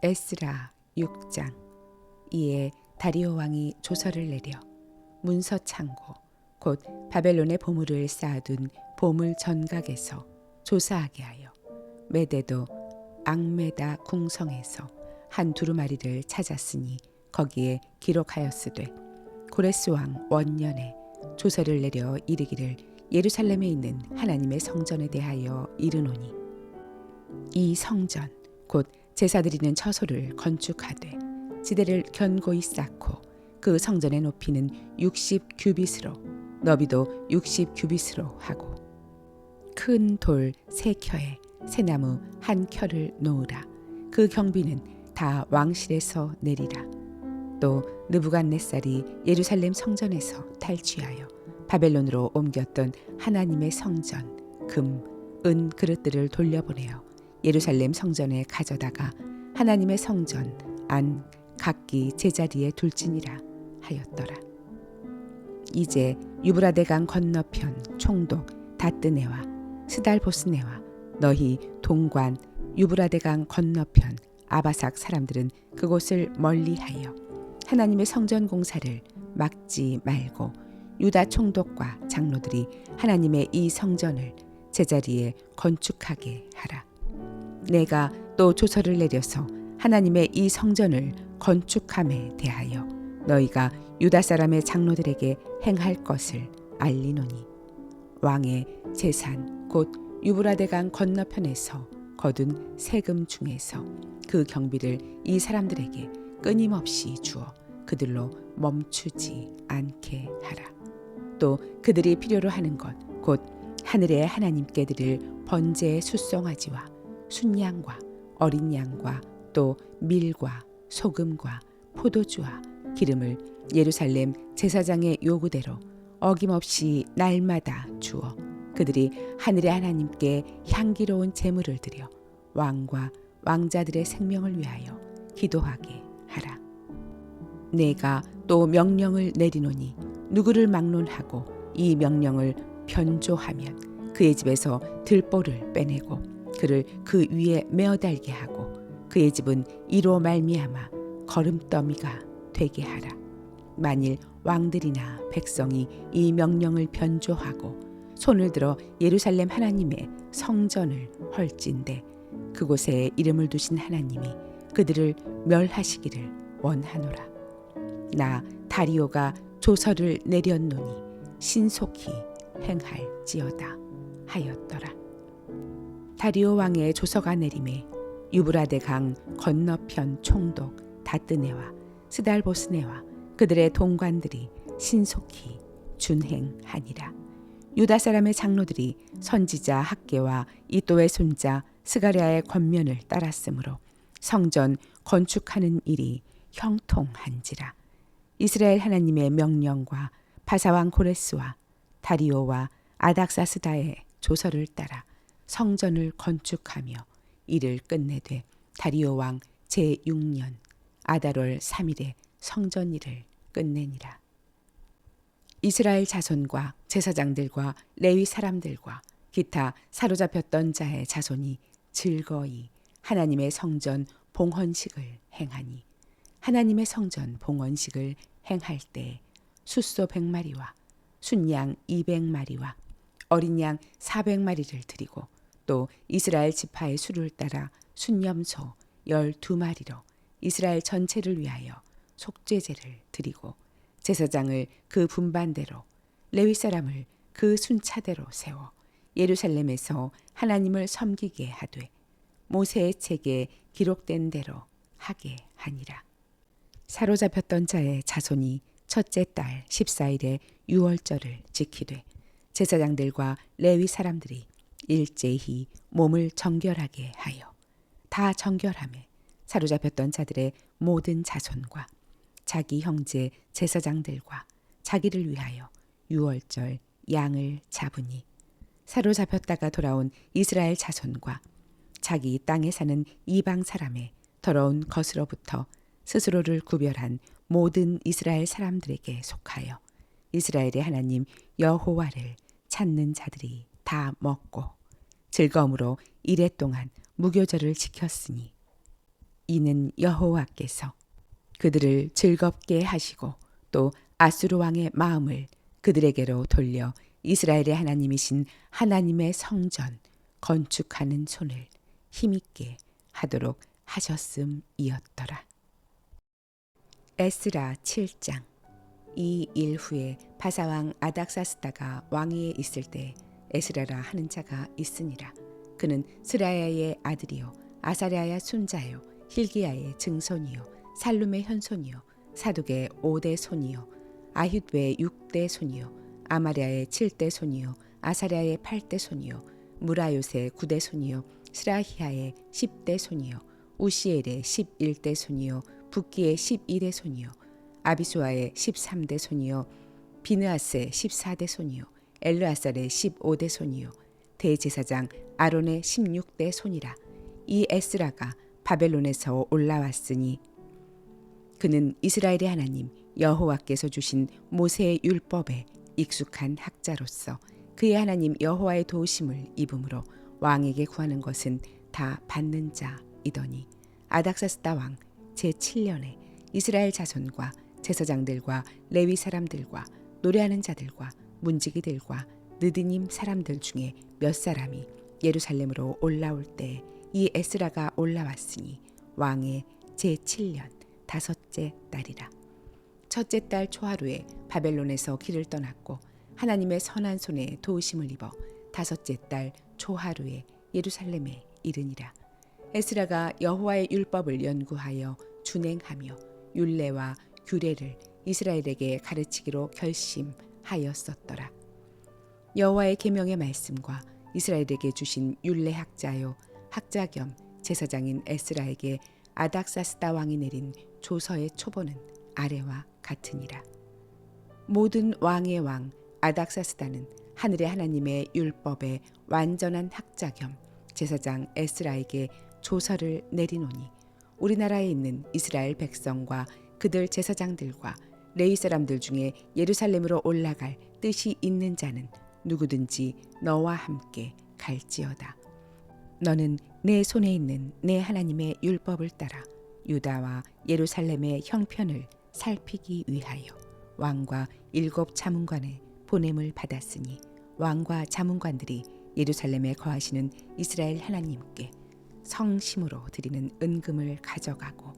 에스라 6장. 이에 다리오 왕이 조서를 내려 문서 창고 곧 바벨론의 보물을 쌓아둔 보물 전각에서 조사하게 하여 메대도 앙메다 궁성에서 한 두루마리를 찾았으니 거기에 기록하였으되 고레스 왕 원년에 조서를 내려 이르기를 예루살렘에 있는 하나님의 성전에 대하여 이르노니 이 성전 곧 제사 드리는 처소를 건축하되 지대를 견고히 쌓고 그 성전의 높이는 60 규빗으로 너비도 60 규빗으로 하고 큰 돌 3켜에 새나무 1켜를 놓으라. 그 경비는 다 왕실에서 내리라. 또 느부갓네살이 예루살렘 성전에서 탈취하여 바벨론으로 옮겼던 하나님의 성전 금, 은 그릇들을 돌려보내어 예루살렘 성전에 가져다가 하나님의 성전 안 각기 제자리에 둘지니라 하였더라. 이제 유브라데강 건너편 총독 다뜨네와 스달보스네와 너희 동관 유브라데강 건너편 아바삭 사람들은 그곳을 멀리하여 하나님의 성전 공사를 막지 말고 유다 총독과 장로들이 하나님의 이 성전을 제자리에 건축하게 하라. 내가 또 조서를 내려서 하나님의 이 성전을 건축함에 대하여 너희가 유다 사람의 장로들에게 행할 것을 알리노니 왕의 재산 곧 유브라데강 건너편에서 거둔 세금 중에서 그 경비를 이 사람들에게 끊임없이 주어 그들로 멈추지 않게 하라. 또 그들이 필요로 하는 것 곧 하늘의 하나님께 드릴 번제의 숫송아지와 순양과 어린 양과 또 밀과 소금과 포도주와 기름을 예루살렘 제사장의 요구대로 어김없이 날마다 주어 그들이 하늘의 하나님께 향기로운 제물을 드려 왕과 왕자들의 생명을 위하여 기도하게 하라. 내가 또 명령을 내리노니 누구를 막론하고 이 명령을 변조하면 그의 집에서 들보를 빼내고 그를 그 위에 메어 달게 하고 그의 집은 이로 말미암아 거름더미가 되게 하라. 만일 왕들이나 백성이 이 명령을 변조하고 손을 들어 예루살렘 하나님의 성전을 헐진대 그곳에 이름을 두신 하나님이 그들을 멸하시기를 원하노라. 나 다리오가 조서를 내렸노니 신속히 행할지어다 하였더라. 다리오 왕의 조서가 내림에 유브라데 강 건너편 총독 다뜨네와 스달보스네와 그들의 동관들이 신속히 준행하니라. 유다 사람의 장로들이 선지자 학개와 이도의 손자 스가랴의 권면을 따랐으므로 성전 건축하는 일이 형통한지라. 이스라엘 하나님의 명령과 바사왕 고레스와 다리오와 아닥사스다의 조서를 따라 성전을 건축하며 이를 끝내되 다리오 왕 제6년 아달월 3일에 성전 일을 끝내니라. 이스라엘 자손과 제사장들과 레위 사람들과 기타 사로잡혔던 자의 자손이 즐거이 하나님의 성전 봉헌식을 행하니 하나님의 성전 봉헌식을 행할 때 숫소 100마리와 순양 200마리와 어린 양 400마리를 드리고 또 이스라엘 지파의 수를 따라 순염소 12마리로 이스라엘 전체를 위하여 속죄제를 드리고 제사장을 그 분반대로 레위 사람을 그 순차대로 세워 예루살렘에서 하나님을 섬기게 하되 모세의 책에 기록된 대로 하게 하니라. 사로잡혔던 자의 자손이 첫째 달 14일에 유월절을 지키되 제사장들과 레위 사람들이 일제히 몸을 정결하게 하여 다 정결함에 사로잡혔던 자들의 모든 자손과 자기 형제 제사장들과 자기를 위하여 유월절 양을 잡으니 사로잡혔다가 돌아온 이스라엘 자손과 자기 땅에 사는 이방 사람의 더러운 것으로부터 스스로를 구별한 모든 이스라엘 사람들에게 속하여 이스라엘의 하나님 여호와를 찾는 자들이 다 먹고 즐거움으로 이레 동안 무교절을 지켰으니 이는 여호와께서 그들을 즐겁게 하시고 또 아수르 왕의 마음을 그들에게로 돌려 이스라엘의 하나님이신 하나님의 성전 건축하는 손을 힘있게 하도록 하셨음이었더라. 에스라 7장. 이 일 후에 바사왕 아닥사스다가 왕위에 있을 때 에스라라 하는 자가 있으니라. 그는 스라야의 아들이요 아사랴의 손자요 힐기야의 증손이요 살룸의 현손이요 사독의 5대 손이요 아히드의 6대 손이요 아마랴의 7대 손이요 아사랴의 8대 손이요 무라요의 9대 손이요 스라히야의 10대 손이요 우시엘의 11대 손이요 붓기의 12대 손이요 아비수아의 13대 손이요 비느아스의 14대 손이요 엘르아살의 15대 손이요 대제사장 아론의 16대 손이라. 이 에스라가 바벨론에서 올라왔으니 그는 이스라엘의 하나님 여호와께서 주신 모세의 율법에 익숙한 학자로서 그의 하나님 여호와의 도우심을 입음으로 왕에게 구하는 것은 다 받는 자이더니 아닥사스다 왕 제7년에 이스라엘 자손과 제사장들과 레위 사람들과 노래하는 자들과 문지기들과 느디님 사람들 중에 몇 사람이 예루살렘으로 올라올 때 이 에스라가 올라왔으니 왕의 제7년 다섯째 달이라. 첫째 달 초하루에 바벨론에서 길을 떠났고 하나님의 선한 손에 도우심을 입어 다섯째 달 초하루에 예루살렘에 이르니라. 에스라가 여호와의 율법을 연구하여 준행하며 율례와 규례를 이스라엘에게 가르치기로 결심하였었더라. 여호와의 계명의 말씀과 이스라엘에게 주신 율례 학자요 학자 겸 제사장인 에스라에게 아닥사스다 왕이 내린 조서의 초본은 아래와 같으니라. 모든 왕의 왕 아닥사스다는 하늘의 하나님의 율법의 완전한 학자 겸 제사장 에스라에게 조서를 내리노니 우리나라에 있는 이스라엘 백성과 그들 제사장들과 레위 사람들 중에 예루살렘으로 올라갈 뜻이 있는 자는 누구든지 너와 함께 갈지어다. 너는 내 손에 있는 내 하나님의 율법을 따라 유다와 예루살렘의 형편을 살피기 위하여 왕과 7 자문관의 보냄을 받았으니 왕과 자문관들이 예루살렘에 거하시는 이스라엘 하나님께 성심으로 드리는 은금을 가져가고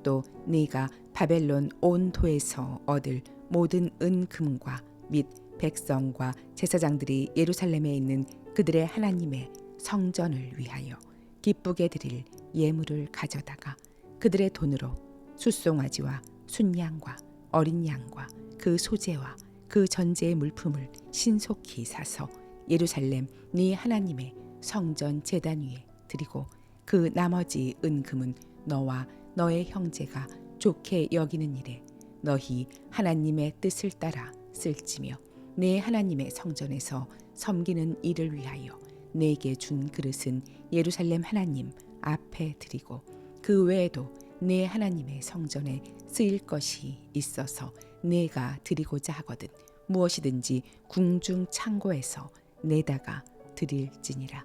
또 네가 바벨론 온 도에서 얻을 모든 은금과 및 백성과 제사장들이 예루살렘에 있는 그들의 하나님의 성전을 위하여 기쁘게 드릴 예물을 가져다가 그들의 돈으로 숫송아지와 순양과 어린 양과 그 소재와 그 전제의 물품을 신속히 사서 예루살렘 네 하나님의 성전 제단 위에 드리고 그 나머지 은금은 너와 너의 형제가 좋게 여기는 일에 너희 하나님의 뜻을 따라 쓸지며 내 하나님의 성전에서 섬기는 일을 위하여 내게 준 그릇은 예루살렘 하나님 앞에 드리고 그 외에도 내 하나님의 성전에 쓰일 것이 있어서 내가 드리고자 하거든 무엇이든지 궁중 창고에서 내다가 드릴지니라.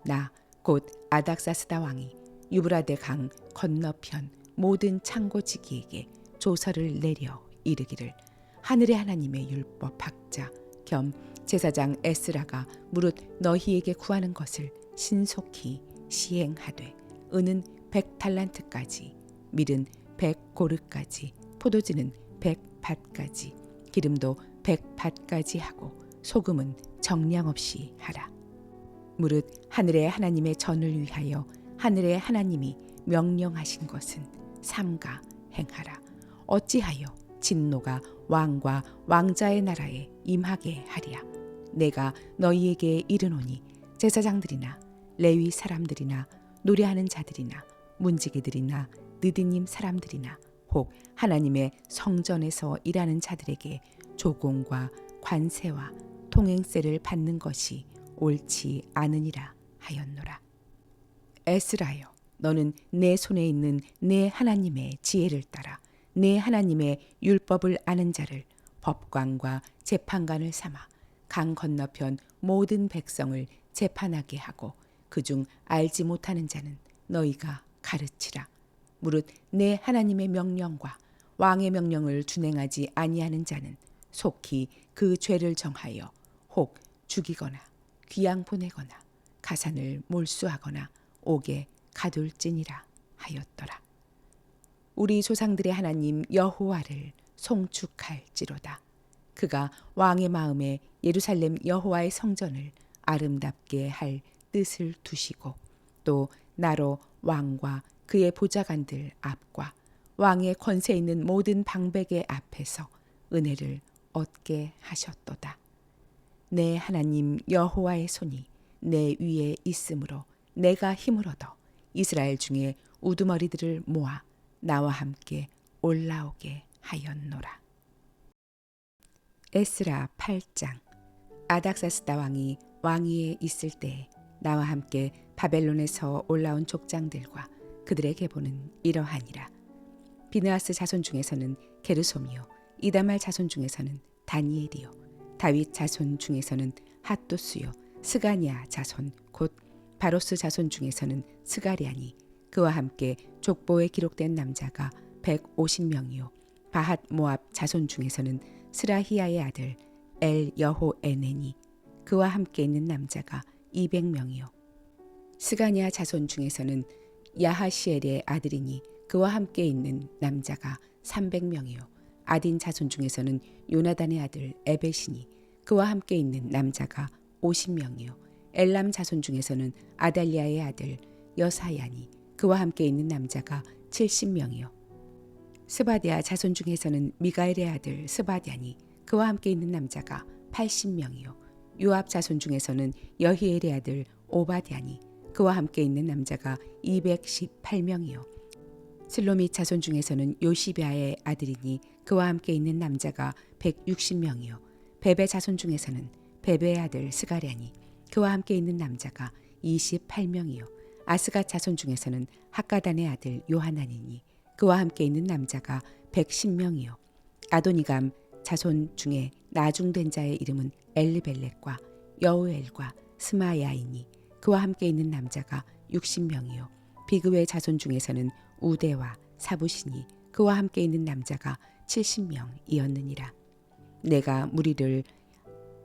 나 곧 아닥사스다 왕이 유브라데 강 건너편 모든 창고지기에게 조서를 내려 이르기를 하늘의 하나님의 율법 학자 겸 제사장 에스라가 무릇 너희에게 구하는 것을 신속히 시행하되 은은 100달란트까지 밀은 100고르까지 포도주는 100밭까지 기름도 100밭까지 하고 소금은 정량 없이 하라. 무릇 하늘의 하나님의 전을 위하여 하늘의 하나님이 명령하신 것은 삼가 행하라. 어찌하여 진노가 왕과 왕자의 나라에 임하게 하랴. 내가 너희에게 이르노니 제사장들이나 레위 사람들이나 노래하는 자들이나 문지기들이나 느디님 사람들이나 혹 하나님의 성전에서 일하는 자들에게 조공과 관세와 통행세를 받는 것이 옳지 않으니라 하였노라. 에스라여, 너는 내 손에 있는 내 하나님의 지혜를 따라 내 하나님의 율법을 아는 자를 법관과 재판관을 삼아 강 건너편 모든 백성을 재판하게 하고 그중 알지 못하는 자는 너희가 가르치라. 무릇 내 하나님의 명령과 왕의 명령을 준행하지 아니하는 자는 속히 그 죄를 정하여 혹 죽이거나 귀양 보내거나 가산을 몰수하거나 옥에 가둘지니라 하였더라. 우리 조상들의 하나님 여호와를 송축할지로다. 그가 왕의 마음에 예루살렘 여호와의 성전을 아름답게 할 뜻을 두시고 또 나로 왕과 그의 보좌관들 앞과 왕의 권세 있는 모든 방백의 앞에서 은혜를 얻게 하셨도다. 내 하나님 여호와의 손이 내 위에 있으므로 내가 힘을 얻어 이스라엘 중에 우두머리들을 모아 나와 함께 올라오게 하였노라. 에스라 8장. 아닥사스다 왕이 왕위에 있을 때 나와 함께 바벨론에서 올라온 족장들과 그들의 계보는 이러하니라. 비느하스 자손 중에서는 게르솜이요 이다말 자손 중에서는 다니엘이요 다윗 자손 중에서는 핫도스요 스가냐 자손 곧 바로스 자손 중에서는 스가랴니 그와 함께 족보에 기록된 남자가 150명이요 바핫 모압 자손 중에서는 스라히야의 아들 엘 여호에네니 그와 함께 있는 남자가 200명이요 스가냐 자손 중에서는 야하시엘의 아들이니 그와 함께 있는 남자가 300명이요 아딘 자손 중에서는 요나단의 아들 에벳이니 그와 함께 있는 남자가 50명이요 엘람 자손 중에서는 아달리아의 아들 여사야니 그와 함께 있는 남자가 70명이요 스바디아 자손 중에서는 미가엘의 아들 스바디아니 그와 함께 있는 남자가 80명이요 요압 자손 중에서는 여히엘의 아들 오바디아니 그와 함께 있는 남자가 218명이요 슬로밋 자손 중에서는 요시비아의 아들이니 그와 함께 있는 남자가 160명이요 베베 자손 중에서는 베베의 아들 스가랴니 그와 함께 있는 남자가 28명이요 아스가 자손 중에서는 학가단의 아들 요하나니니 그와 함께 있는 남자가 110명이요 아도니감 자손 중에 나중된 자의 이름은 엘리벨렉과 여우엘과 스마야이니 그와 함께 있는 남자가 60명이요 비그웨 자손 중에서는 우대와 사부시니 그와 함께 있는 남자가 70명이었느니라. 내가 무리를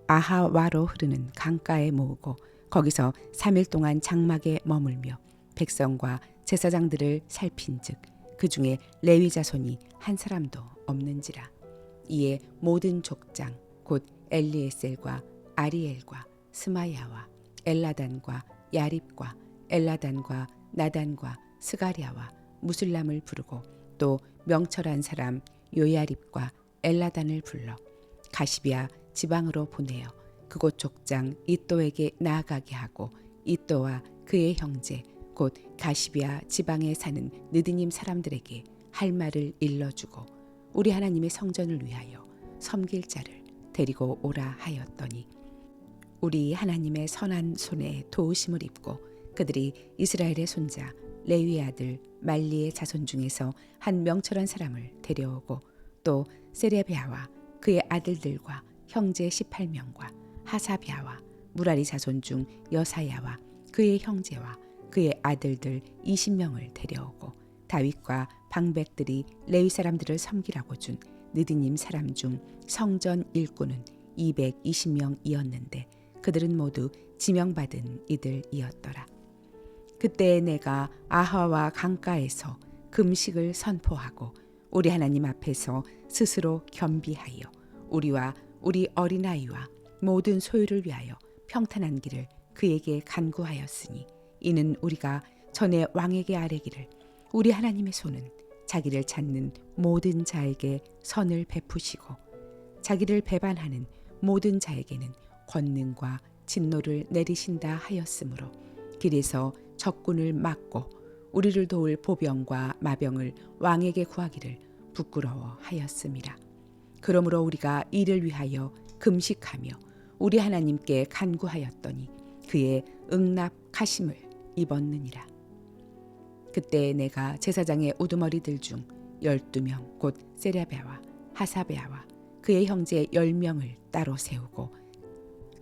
아하와로 흐르는 강가에 모으고 거기서 3일 동안 장막에 머물며 백성과 제사장들을 살핀즉 그 중에 레위 자손이 한 사람도 없는지라. 이에 모든 족장 곧 엘리에셀과 아리엘과 스마야와 엘라단과 야립과 엘라단과 나단과 스가랴와 무술람을 부르고 또 명철한 사람 요야립과 엘라단을 불러 가시비아 지방으로 보내어 그곳 족장 이또에게 나아가게 하고 이또와 그의 형제 곧 가시비아 지방에 사는 느디님 사람들에게 할 말을 일러주고 우리 하나님의 성전을 위하여 섬길 자를 데리고 오라 하였더니 우리 하나님의 선한 손에 도우심을 입고 그들이 이스라엘의 손자 레위의 아들 말리의 자손 중에서 한 명철한 사람을 데려오고 또 세레비아와 그의 아들들과 형제 18명과 하사비아와 무라리 자손 중 여사야와 그의 형제와 그의 아들들 20명을 데려오고 다윗과 방백들이 레위 사람들을 섬기라고 준 느디님 사람 중 성전 일꾼은 220명이었는데 그들은 모두 지명받은 이들이었더라. 그때 내가 아하와 강가에서 금식을 선포하고 우리 하나님 앞에서 스스로 겸비하여 우리와 우리 어린아이와 모든 소유를 위하여 평탄한 길을 그에게 간구하였으니 이는 우리가 전에 왕에게 아뢰기를 우리 하나님의 손은 자기를 찾는 모든 자에게 선을 베푸시고 자기를 배반하는 모든 자에게는 권능과 진노를 내리신다 하였으므로 길에서 적군을 막고 우리를 도울 보병과 마병을 왕에게 구하기를 부끄러워하였음이라. 그러므로 우리가 이를 위하여 금식하며 우리 하나님께 간구하였더니 그의 응납하심을 입었느니라. 그때 내가 제사장의 우두머리들 중 12명 곧 세랴베아와 하사베아와 그의 형제 10명을 따로 세우고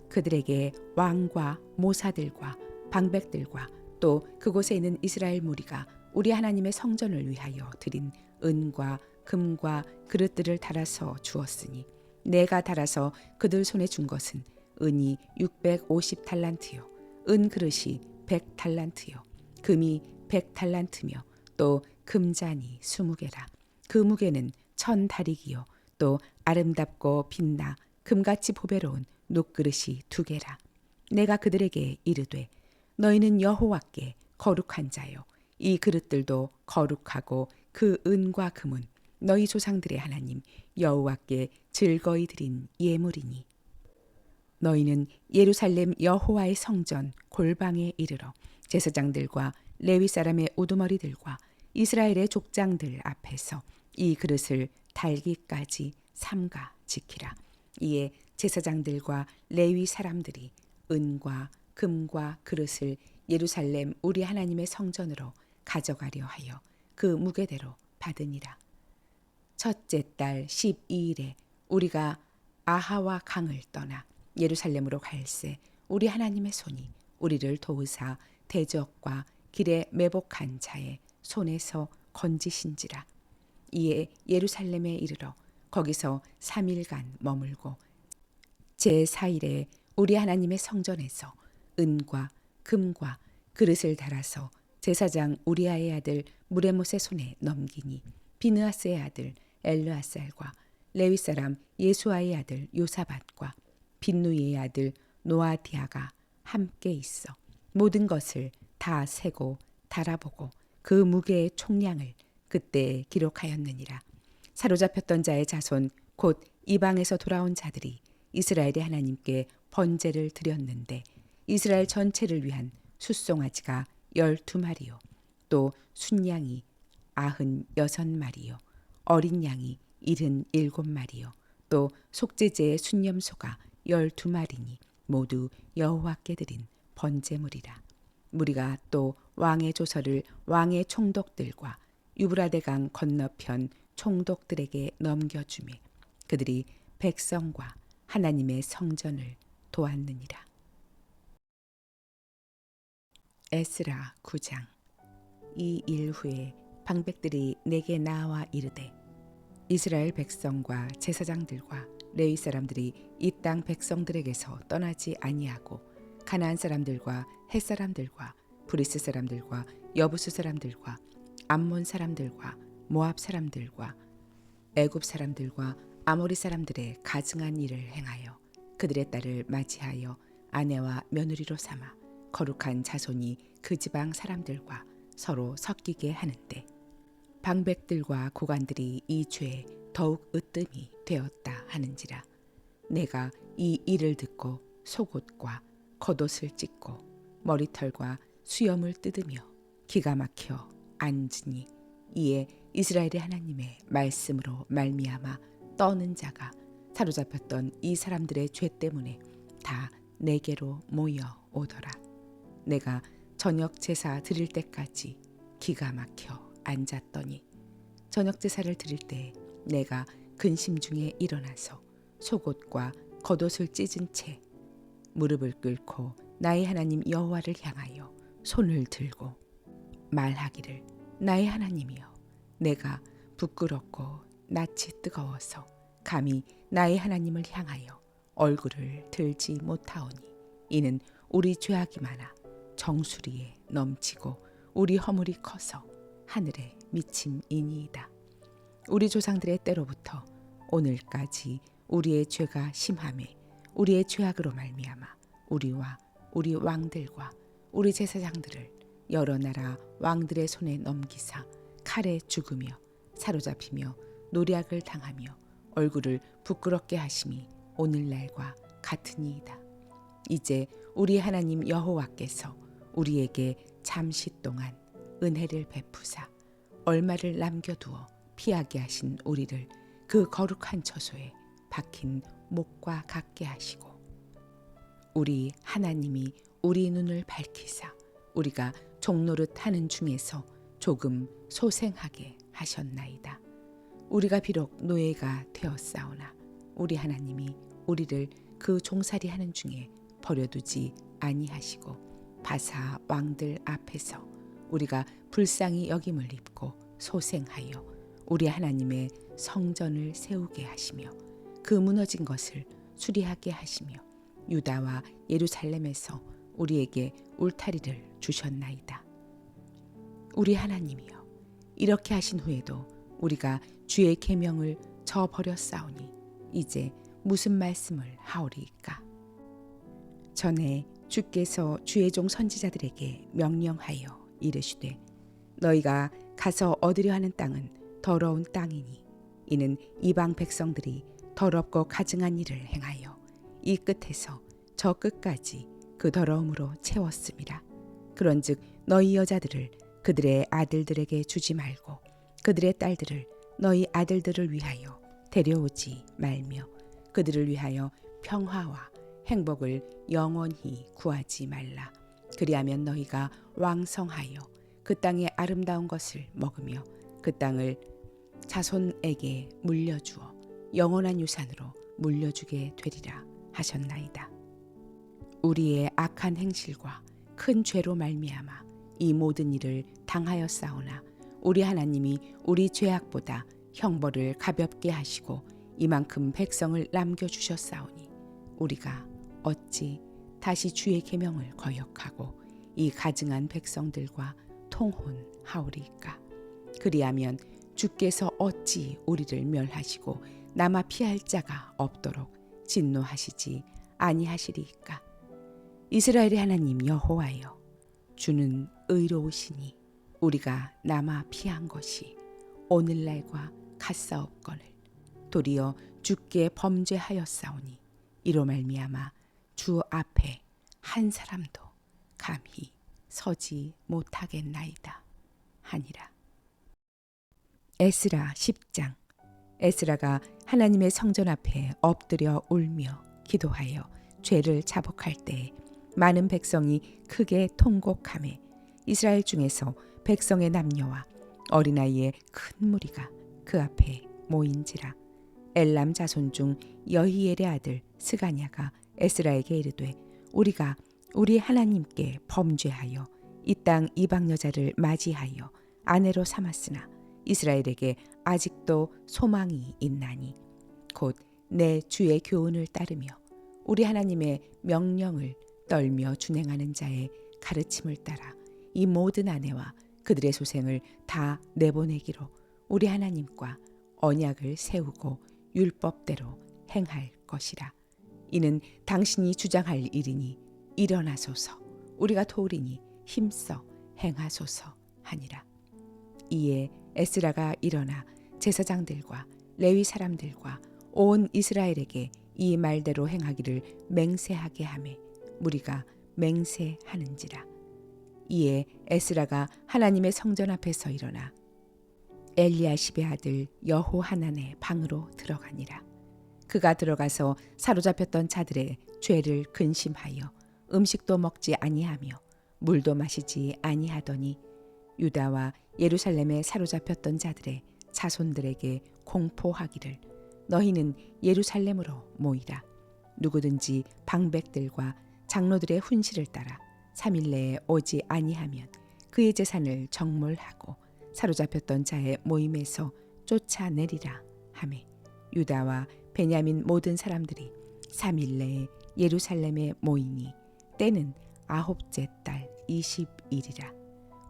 그들에게 왕과 모사들과 방백들과 또 그곳에 있는 이스라엘 무리가 우리 하나님의 성전을 위하여 드린 은과 금과 그릇들을 달아서 주었으니 내가 달아서 그들 손에 준 것은 은이 650달란트요 은 그릇이 100달란트요 금이 100달란트며 또 금잔이 20개라. 그 무게는 1000다리기요 또 아름답고 빛나 금같이 보배로운 녹그릇이 2개라. 내가 그들에게 이르되 너희는 여호와께 거룩한 자요 이 그릇들도 거룩하고 그 은과 금은 너희 조상들의 하나님 여호와께 즐거이 드린 예물이니 너희는 예루살렘 여호와의 성전 골방에 이르러 제사장들과 레위 사람의 우두머리들과 이스라엘의 족장들 앞에서 이 그릇을 달기까지 삼가 지키라. 이에 제사장들과 레위 사람들이 은과 금과 그릇을 예루살렘 우리 하나님의 성전으로 가져가려 하여 그 무게대로 받으니라. 첫째 달 12일에 우리가 아하와 강을 떠나 예루살렘으로 갈새 우리 하나님의 손이 우리를 도우사 대적과 길에 매복한 자의 손에서 건지신지라. 이에 예루살렘에 이르러 거기서 3일간 머물고 제4일에 우리 하나님의 성전에서 은과 금과 그릇을 달아서 제사장 우리아의 아들 무레못의 손에 넘기니 비느하스의 아들 엘르아살과 레위 사람 예수아의 아들 요사밧과 빈누이의 아들 노아디아가 함께 있어 모든 것을 다 세고 달아보고 그 무게의 총량을 그때 기록하였느니라. 사로잡혔던 자의 자손 곧 이방에서 돌아온 자들이 이스라엘의 하나님께 번제를 드렸는데 이스라엘 전체를 위한 숫송아지가 12마리요 또 순양이 96마리요 어린 양이 77마리요 또 속죄제의 순념소가 12마리니 모두 여호와께 드린 번제물이라. 무리가 또 왕의 조서를 왕의 총독들과 유브라데강 건너편 총독들에게 넘겨주매 그들이 백성과 하나님의 성전을 도왔느니라. 에스라 9장. 이 일 후에 방백들이 내게 나와 이르되 이스라엘 백성과 제사장들과 레위 사람들이 이 땅 백성들에게서 떠나지 아니하고 가나안 사람들과 헷 사람들과 브리스 사람들과 여부수 사람들과 암몬 사람들과 모압 사람들과 애굽 사람들과 아모리 사람들의 가증한 일을 행하여 그들의 딸을 맞이하여 아내와 며느리로 삼아 거룩한 자손이 그 지방 사람들과 서로 섞이게 하는데 방백들과 고관들이 이 죄에 더욱 으뜸이 되었다 하는지라. 내가 이 일을 듣고 속옷과 겉옷을 찢고 머리털과 수염을 뜯으며 기가 막혀 앉으니 이에 이스라엘의 하나님의 말씀으로 말미암아 떠는 자가 사로잡혔던 이 사람들의 죄 때문에 다 내게로 모여 오더라. 내가 저녁 제사 드릴 때까지 기가 막혀 앉았더니 저녁 제사를 드릴 때 내가 근심 중에 일어나서 속옷과 겉옷을 찢은 채 무릎을 꿇고 나의 하나님 여호와를 향하여 손을 들고 말하기를 나의 하나님이여 내가 부끄럽고 낯이 뜨거워서 감히 나의 하나님을 향하여 얼굴을 들지 못하오니 이는 우리 죄악이 많아 정수리에 넘치고 우리 허물이 커서 하늘에 미침이니이다. 우리 조상들의 때로부터 오늘까지 우리의 죄가 심함에 우리의 죄악으로 말미암아 우리와 우리 왕들과 우리 제사장들을 여러 나라 왕들의 손에 넘기사 칼에 죽으며 사로잡히며 노략을 당하며 얼굴을 부끄럽게 하심이 오늘날과 같으니이다. 이제 우리 하나님 여호와께서 우리에게 잠시 동안 은혜를 베푸사 얼마를 남겨두어 피하게 하신 우리를 그 거룩한 처소에 박힌 목과 같게 하시고 우리 하나님이 우리 눈을 밝히사 우리가 종노릇 하는 중에서 조금 소생하게 하셨나이다. 우리가 비록 노예가 되었사오나 우리 하나님이 우리를 그 종살이 하는 중에 버려두지 아니하시고 바사 왕들 앞에서 우리가 불쌍히 여김을 입고 소생하여 우리 하나님의 성전을 세우게 하시며 그 무너진 것을 수리하게 하시며 유다와 예루살렘에서 우리에게 울타리를 주셨나이다. 우리 하나님이여, 이렇게 하신 후에도 우리가 주의 계명을 저버렸사오니 이제 무슨 말씀을 하오리이까? 전에 주께서 주의 종 선지자들에게 명령하여 이르시되 너희가 가서 얻으려 하는 땅은 더러운 땅이니 이는 이방 백성들이 더럽고 가증한 일을 행하여 이 끝에서 저 끝까지 그 더러움으로 채웠음이라. 그런즉 너희 여자들을 그들의 아들들에게 주지 말고 그들의 딸들을 너희 아들들을 위하여 데려오지 말며 그들을 위하여 평화와 행복을 영원히 구하지 말라. 그리하면 너희가 왕성하여 그 땅의 아름다운 것을 먹으며 그 땅을 자손에게 물려주어 영원한 유산으로 물려주게 되리라 하셨나이다. 우리의 악한 행실과 큰 죄로 말미암아 이 모든 일을 당하였사오나 우리 하나님이 우리 죄악보다 형벌을 가볍게 하시고 이만큼 백성을 남겨주셨사오니 우리가 어찌 다시 주의 계명을 거역하고 이 가증한 백성들과 통혼하오리까? 그리하면 주께서 어찌 우리를 멸하시고 남아 피할 자가 없도록 진노하시지 아니하시리이까? 이스라엘의 하나님 여호와여, 주는 의로우시니 우리가 남아 피한 것이 오늘날과 같사옵거늘 도리어 주께 범죄하였사오니 이로 말미암아 주 앞에 한 사람도 감히 서지 못하겠나이다 하니라. 에스라 10장. 에스라가 하나님의 성전 앞에 엎드려 울며 기도하여 죄를 자복할 때에 많은 백성이 크게 통곡하매 이스라엘 중에서 백성의 남녀와 어린아이의 큰 무리가 그 앞에 모인지라. 엘람 자손 중 여히엘의 아들 스가냐가 에스라에게 이르되 우리가 우리 하나님께 범죄하여 이 땅 이방 여자를 맞이하여 아내로 삼았으나 이스라엘에게 아직도 소망이 있나니 곧 내 주의 교훈을 따르며 우리 하나님의 명령을 떨며 준행하는 자의 가르침을 따라 이 모든 아내와 그들의 소생을 다 내보내기로 우리 하나님과 언약을 세우고 율법대로 행할 것이라. 이는 당신이 주장할 일이니 일어나소서 우리가 도우리니 힘써 행하소서 하니라. 이에 에스라가 일어나 제사장들과 레위 사람들과 온 이스라엘에게 이 말대로 행하기를 맹세하게 하매 무리가 맹세하는지라. 이에 에스라가 하나님의 성전 앞에서 일어나 엘리야십의 아들 여호하난의 방으로 들어가니라. 그가 들어가서 사로잡혔던 자들의 죄를 근심하여 음식도 먹지 아니하며 물도 마시지 아니하더니 유다와 예루살렘에 사로잡혔던 자들의 자손들에게 공포하기를 너희는 예루살렘으로 모이라. 누구든지 방백들과 장로들의 훈시를 따라 3일 내에 오지 아니하면 그의 재산을 정몰하고 사로잡혔던 자의 모임에서 쫓아내리라 하매 유다와 베냐민 모든 사람들이 3일 내에 예루살렘에 모이니 때는 9째 달 20일이라.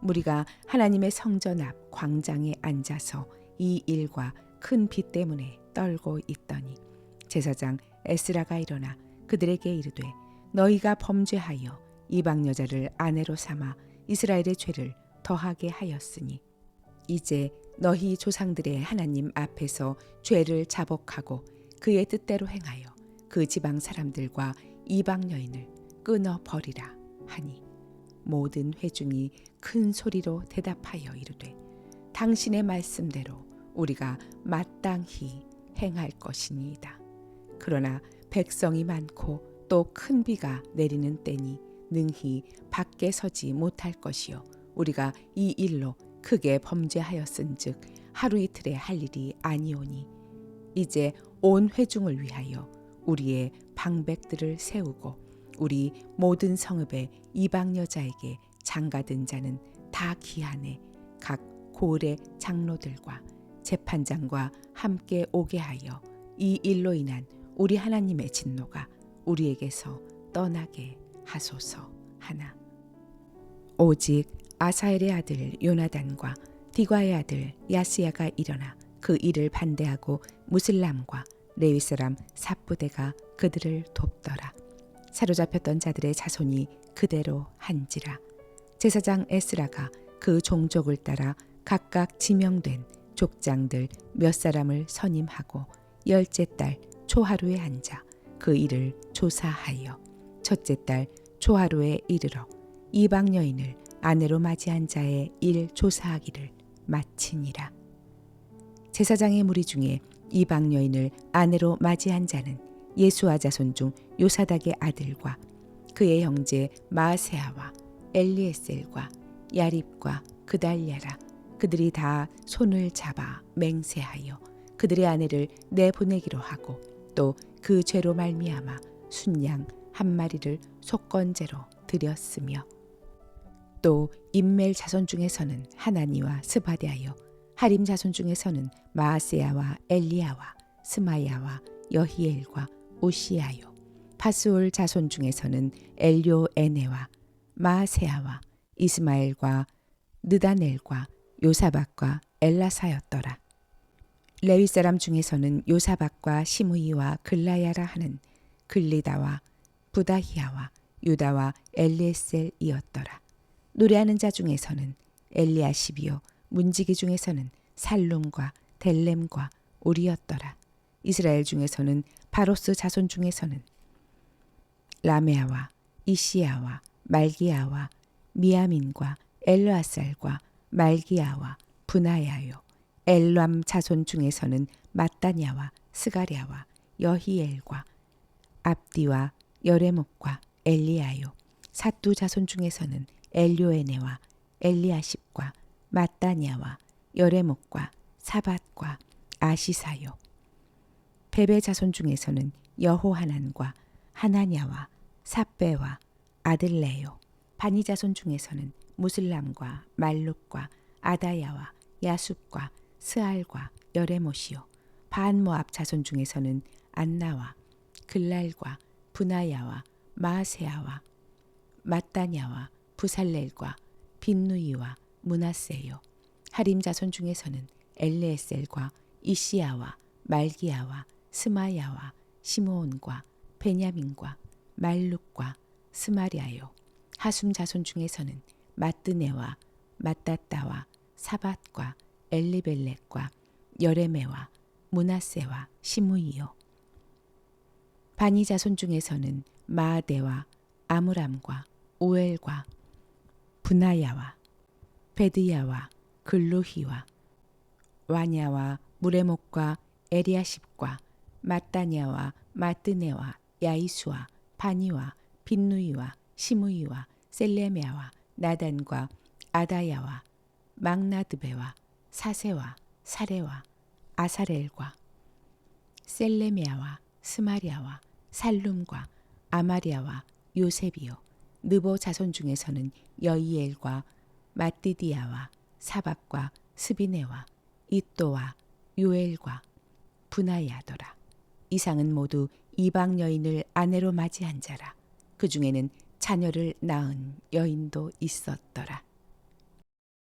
무리가 하나님의 성전 앞 광장에 앉아서 이 일과 큰 비 때문에 떨고 있더니 제사장 에스라가 일어나 그들에게 이르되 너희가 범죄하여 이방 여자를 아내로 삼아 이스라엘의 죄를 더하게 하였으니 이제 너희 조상들의 하나님 앞에서 죄를 자복하고 그의 뜻대로 행하여 그 지방 사람들과 이방 여인을 끊어 버리라 하니 모든 회중이 큰 소리로 대답하여 이르되 당신의 말씀대로 우리가 마땅히 행할 것이니이다. 그러나 백성이 많고 또 큰 비가 내리는 때니 능히 밖에 서지 못할 것이요 우리가 이 일로 크게 범죄하였은즉 하루 이틀에 할 일이 아니오니 이제 온 회중을 위하여 우리의 방백들을 세우고 우리 모든 성읍의 이방 여자에게 장가든 자는 다 기한에 각 고을의 장로들과 재판장과 함께 오게 하여 이 일로 인한 우리 하나님의 진노가 우리에게서 떠나게 하소서 하나. 오직 아사엘의 아들 요나단과 디과의 아들 야스야가 일어나 그 일을 반대하고 무슬람과 레위 사람 삽부대가 그들을 돕더라. 사로잡혔던 자들의 자손이 그대로 한지라. 제사장 에스라가 그 종족을 따라 각각 지명된 족장들 몇 사람을 선임하고 10째 달 초하루에 앉아 그 일을 조사하여 첫째 달 초하루에 이르러 이방 여인을 아내로 맞이한 자의 일 조사하기를 마치니라. 제사장의 무리 중에 이방 여인을 아내로 맞이한 자는 예수아 자손 중 요사닥의 아들과 그의 형제 마아세아와 엘리에셀과 야립과 그달랴라. 그들이 다 손을 잡아 맹세하여 그들의 아내를 내보내기로 하고 또 그 죄로 말미암아 순양 한 마리를 속건제로 드렸으며 또 임멜 자손 중에서는 하나니와 스바데하여 하림 자손 중에서는 마아세아와 엘리야와 스마야와 여히엘과 우시야요 파수올 자손 중에서는 엘료에네와 마아세아와 이스마엘과 느다넬과 요사박과 엘라사였더라. 레위 사람 중에서는 요사박과 시므이와 글라야라 하는 글리다와 부다히야와 유다와 엘리에셀이었더라. 노래하는 자 중에서는 엘리아십이요 문지기 중에서는 살룸과 델렘과 오리였더라. 이스라엘 중에서는 바로스 자손 중에서는 라메아와 이시야와 말기야와 미야민과 엘르아살과 말기야와 분하야요 엘람 자손 중에서는 마따냐와 스가랴와 여히엘과 압디와 여레목과 엘리야요 사뚜 자손 중에서는 엘료에네와 엘리아십과 마따냐와 여레목과 사밧과 아시사요 베베 자손 중에서는 여호하난과 하나냐와 삽베와 아들레요 바니 자손 중에서는 무슬람과 말룩과 아다야와 야숲과 스알과 여레못이요 반모압 자손 중에서는 안나와 글랄과 분하야와 마아세아와 마따냐와 부살렐과 빈누이와 문하세요 하림 자손 중에서는 엘레에셀과 이시야와 말기야와 스마야와 시므온과 베냐민과 말룩과 스마랴요 하숨 자손 중에서는 마뜨네와 마따따와 사밧과 엘리벨렉과 여레메와 문하세와 시므이요 바니 자손 중에서는 마아데와 아므람과 우엘과 분하야와 베드야와 글루히와 와냐와 무레목과 에리아십과 마따냐와 마뜨네와 야이수와 바니와 빈누이와 시므이와 셀레메아와 나단과 아다야와 막나드베와 사세와 사레와 아사렐과 셀레메아와 스마랴와 살룸과 아마리아와 요셉이요 느보 자손 중에서는 여이엘과 마띠디아와 사박과 스비네와 이또와 요엘과 분하야더라. 이상은 모두 이방 여인을 아내로 맞이한 자라. 그 중에는 자녀를 낳은 여인도 있었더라.